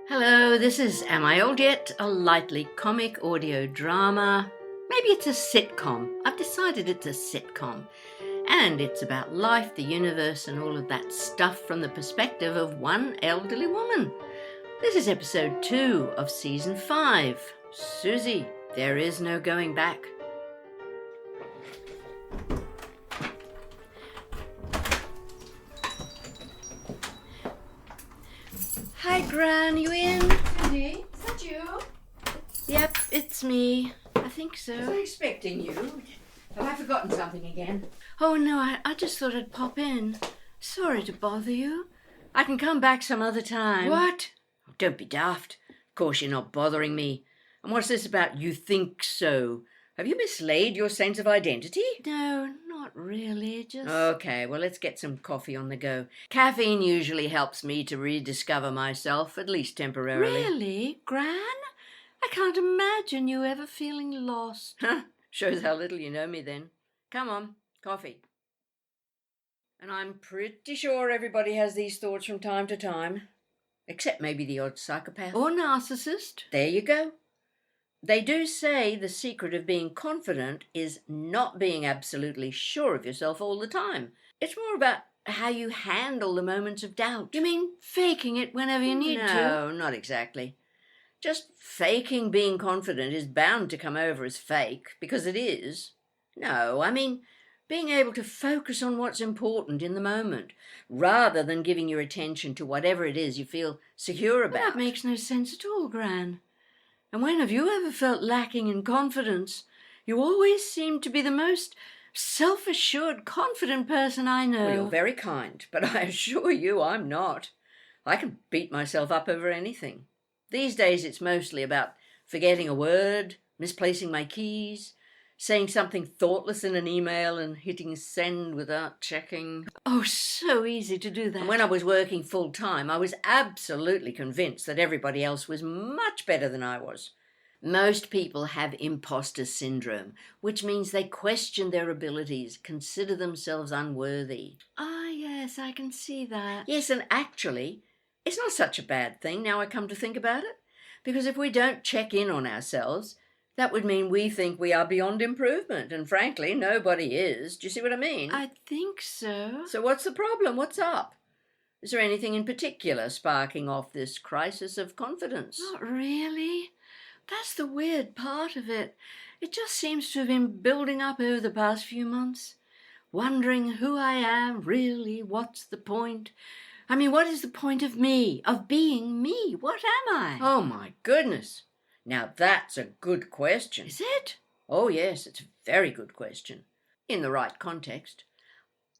Hello, this is Am I Old Yet? A lightly comic audio drama. Maybe it's a sitcom. I've decided it's a sitcom. And it's about life, the universe, and all of that stuff from the perspective of one elderly woman. This is episode 2 of season 5. Susie, there is no going back. Hi, Gran, you in? Andy, is that you? Yep, it's me. I think I was so. expecting you. Have I forgotten something again? Oh, no, I just thought I'd pop in. Sorry to bother you. I can come back some other time. What? Oh, don't be daft. Of course you're not bothering me. And what's this about you think so? Have you mislaid your sense of identity? No, not really, just... Okay, well, let's get some coffee on the go. Caffeine usually helps me to rediscover myself, at least temporarily. Really, Gran? I can't imagine you ever feeling lost. Huh, shows how little you know me then. Come on, coffee. And I'm pretty sure everybody has these thoughts from time to time. Except maybe the odd psychopath. Or narcissist. There you go. They do say the secret of being confident is not being absolutely sure of yourself all the time. It's more about how you handle the moments of doubt. You mean faking it whenever you need to? No, not exactly. Just faking being confident is bound to come over as fake, because it is. No, I mean being able to focus on what's important in the moment, rather than giving your attention to whatever it is you feel secure about. That makes no sense at all, Gran. And when have you ever felt lacking in confidence? You always seem to be the most self-assured, confident person I know. Well, you're very kind, but I assure you I'm not. I can beat myself up over anything. These days it's mostly about forgetting a word, misplacing my keys, saying something thoughtless in an email and hitting send without checking. Oh, so easy to do that. And when I was working full-time, I was absolutely convinced that everybody else was much better than I was. Most people have imposter syndrome, which means they question their abilities, consider themselves unworthy. Ah, yes, I can see that. Yes, and actually, it's not such a bad thing now I come to think about it, because if we don't check in on ourselves, that would mean we think we are beyond improvement, and frankly, nobody is. Do you see what I mean? I think so. So what's the problem? What's up? Is there anything in particular sparking off this crisis of confidence? Not really. That's the weird part of it. It just seems to have been building up over the past few months. Wondering who I am, really, what's the point? I mean, what is the point of me, of being me? What am I? Oh, my goodness. Now that's a good question. Is it? Oh yes, it's a very good question. In the right context.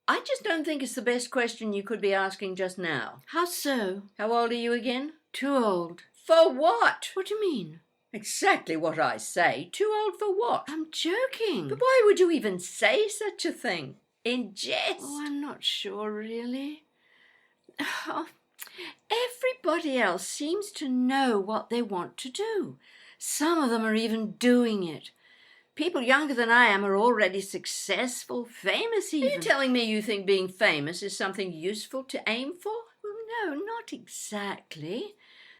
I just don't think it's the best question you could be asking just now. How so? How old are you again? Too old. For what? What do you mean? Exactly what I say. Too old for what? I'm joking. But why would you even say such a thing? In jest? Oh, I'm not sure really. Oh, everybody else seems to know what they want to do. Some of them are even doing it. People younger than I am are already successful, famous even. Are you telling me you think being famous is something useful to aim for? Well, no, not exactly.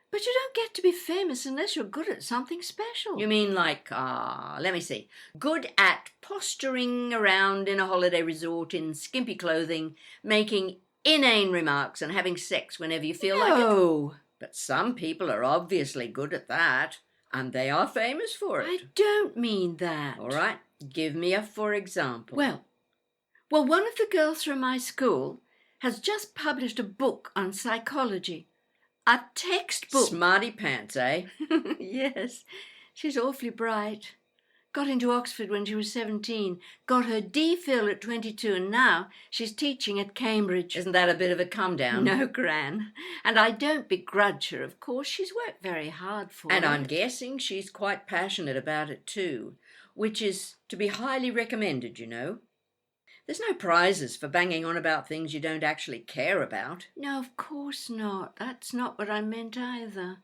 But you don't get to be famous unless you're good at something special. You mean like, let me see, good at posturing around in a holiday resort in skimpy clothing, making inane remarks and having sex whenever you feel like it? No. But some people are obviously good at that. And they are famous for it. I don't mean that. All right, give me a for example. Well, one of the girls from my school has just published a book on psychology. A textbook. Smarty pants, eh? Yes, she's awfully bright. Got into Oxford when she was 17, got her DPhil at 22, and now she's teaching at Cambridge. Isn't that a bit of a come down? No, Gran. And I don't begrudge her, of course. She's worked very hard for it. And I'm guessing she's quite passionate about it too, which is to be highly recommended, you know. There's no prizes for banging on about things you don't actually care about. No, of course not. That's not what I meant either.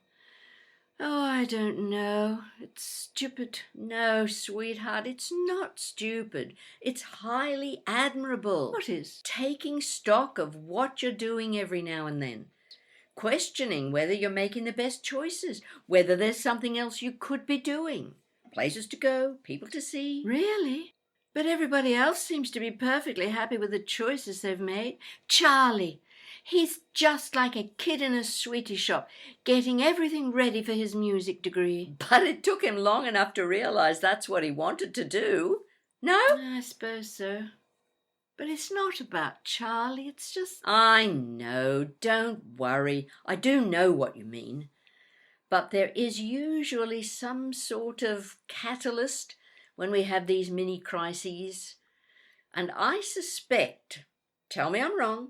Oh, I don't know. It's stupid. No, sweetheart, it's not stupid. It's highly admirable. What is? Taking stock of what you're doing every now and then. questioning whether you're making the best choices, whether there's something else you could be doing, places to go, people to see. Really? But everybody else seems to be perfectly happy with the choices they've made. Charlie, he's just like a kid in a sweetie shop, getting everything ready for his music degree. But it took him long enough to realize that's what he wanted to do. No? I suppose so. But it's not about Charlie, it's just... I know, don't worry. I do know what you mean. But there is usually some sort of catalyst when we have these mini crises. And I suspect, tell me I'm wrong,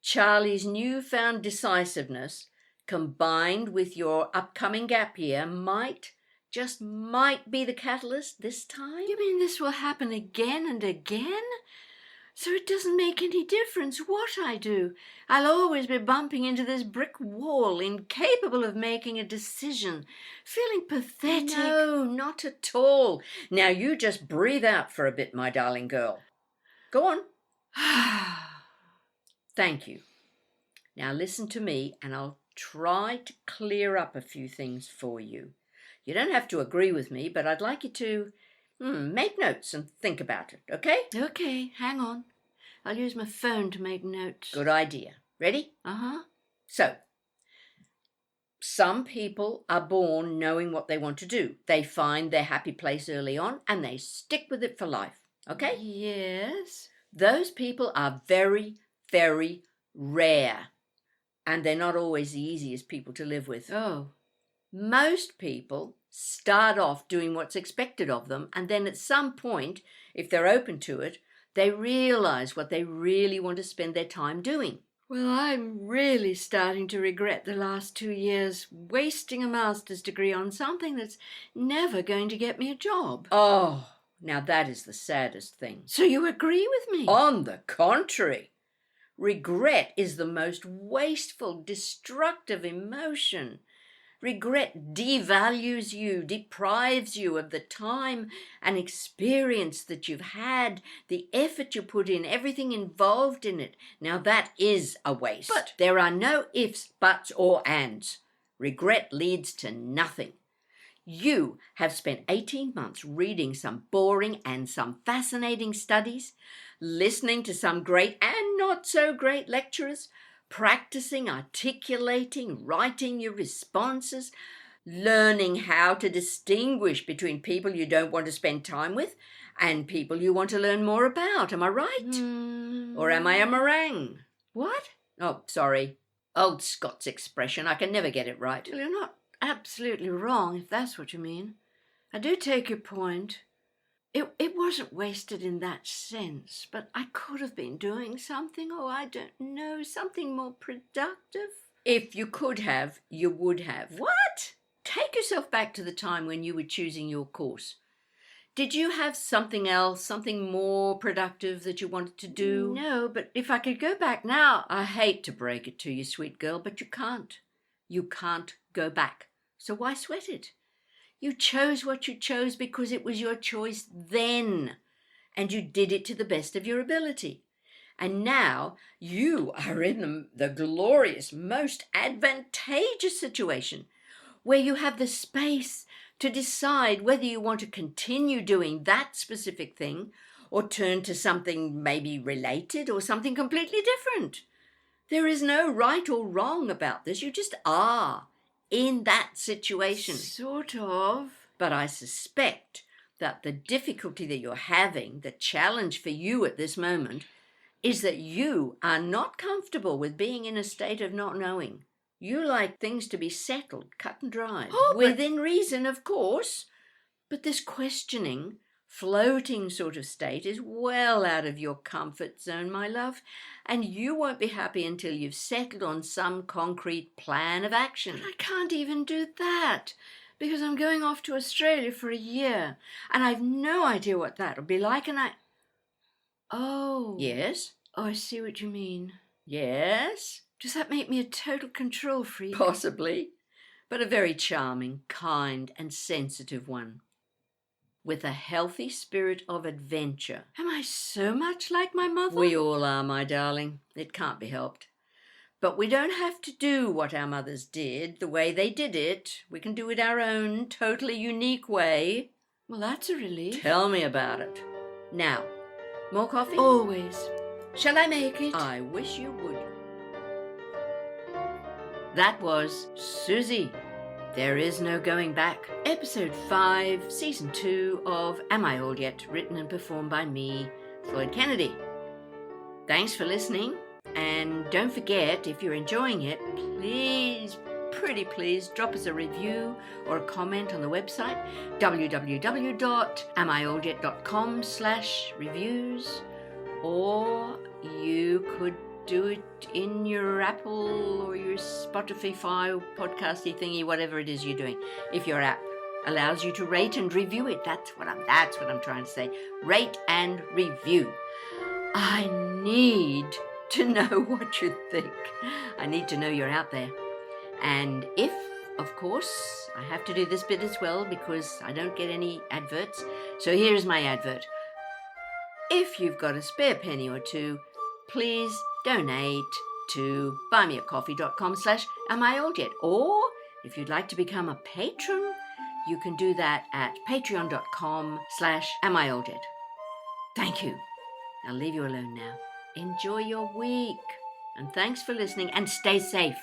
Charlie's newfound decisiveness combined with your upcoming gap year might be the catalyst this time. You mean this will happen again and again? So it doesn't make any difference what I do. I'll always be bumping into this brick wall, incapable of making a decision, feeling pathetic. No, not at all. Now you just breathe out for a bit, my darling girl. Go on. Thank you. Now listen to me and I'll try to clear up a few things for you. You don't have to agree with me, but I'd like you to make notes and think about it, okay? Okay, hang on. I'll use my phone to make notes. Good idea. Ready? Uh-huh. So, some people are born knowing what they want to do. They find their happy place early on and they stick with it for life, okay? Yes. Those people are very, very rare. And they're not always the easiest people to live with. Oh. Most people start off doing what's expected of them, and then at some point, if they're open to it, they realize what they really want to spend their time doing. Well, I'm really starting to regret the last 2 years wasting a master's degree on something that's never going to get me a job. Oh, now that is the saddest thing. So you agree with me? On the contrary, regret is the most wasteful, destructive emotion. Regret devalues you, deprives you of the time and experience that you've had, the effort you put in, everything involved in it. Now that is a waste. But there are no ifs, buts, or ands. Regret leads to nothing. You have spent 18 months reading some boring and some fascinating studies, listening to some great and not so great lecturers, practicing, articulating, writing your responses, learning how to distinguish between people you don't want to spend time with and people you want to learn more about. Am I right? Or am I a meringue? What? Oh, sorry. Old Scots expression. I can never get it right. Well, you're not absolutely wrong, if that's what you mean. I do take your point. It wasn't wasted in that sense, but I could have been doing something, I don't know, something more productive. If you could have, you would have. What? Take yourself back to the time when you were choosing your course. Did you have something else, something more productive that you wanted to do? No, but if I could go back now... I hate to break it to you, sweet girl, but you can't. You can't go back. So why sweat it? You chose what you chose because it was your choice then, and you did it to the best of your ability. And now you are in the glorious, most advantageous situation where you have the space to decide whether you want to continue doing that specific thing or turn to something maybe related or something completely different. There is no right or wrong about this. You just are in that situation. Sort of. But I suspect that the difficulty that you're having, the challenge for you at this moment, is that you are not comfortable with being in a state of not knowing. You like things to be settled, cut and dried. Within reason, of course. But this questioning, floating sort of state is well out of your comfort zone, my love, and you won't be happy until you've settled on some concrete plan of action. But I can't even do that, because I'm going off to Australia for a year, and I've no idea what that'll be like, and Oh. Yes? Oh, I see what you mean. Yes? Does that make me a total control freak? Possibly, but a very charming, kind, and sensitive one, with a healthy spirit of adventure. Am I so much like my mother? We all are, my darling. It can't be helped. But we don't have to do what our mothers did, the way they did it. We can do it our own, totally unique way. Well, that's a relief. Tell me about it. Now, more coffee? Always. Shall I make it? I wish you would. That was Susie. There Is No Going Back. Episode 5, Season 2 of Am I Old Yet? Written and performed by me, Floyd Kennedy. Thanks for listening. And don't forget, if you're enjoying it, please, pretty please, drop us a review or a comment on the website, www.amioldYet.com/reviews, or you could do it in your Apple or your Spotify podcasty thingy, whatever it is you're doing. If your app allows you to rate and review it, that's what I'm trying to say. Rate and review. I need to know what you think. I need to know you're out there. And if, of course, I have to do this bit as well because I don't get any adverts. So here's my advert. If you've got a spare penny or two, please donate to buymeacoffee.com/amioldYet. Or if you'd like to become a patron, you can do that at patreon.com/amioldYet. Thank you. I'll leave you alone now. Enjoy your week. And thanks for listening and stay safe.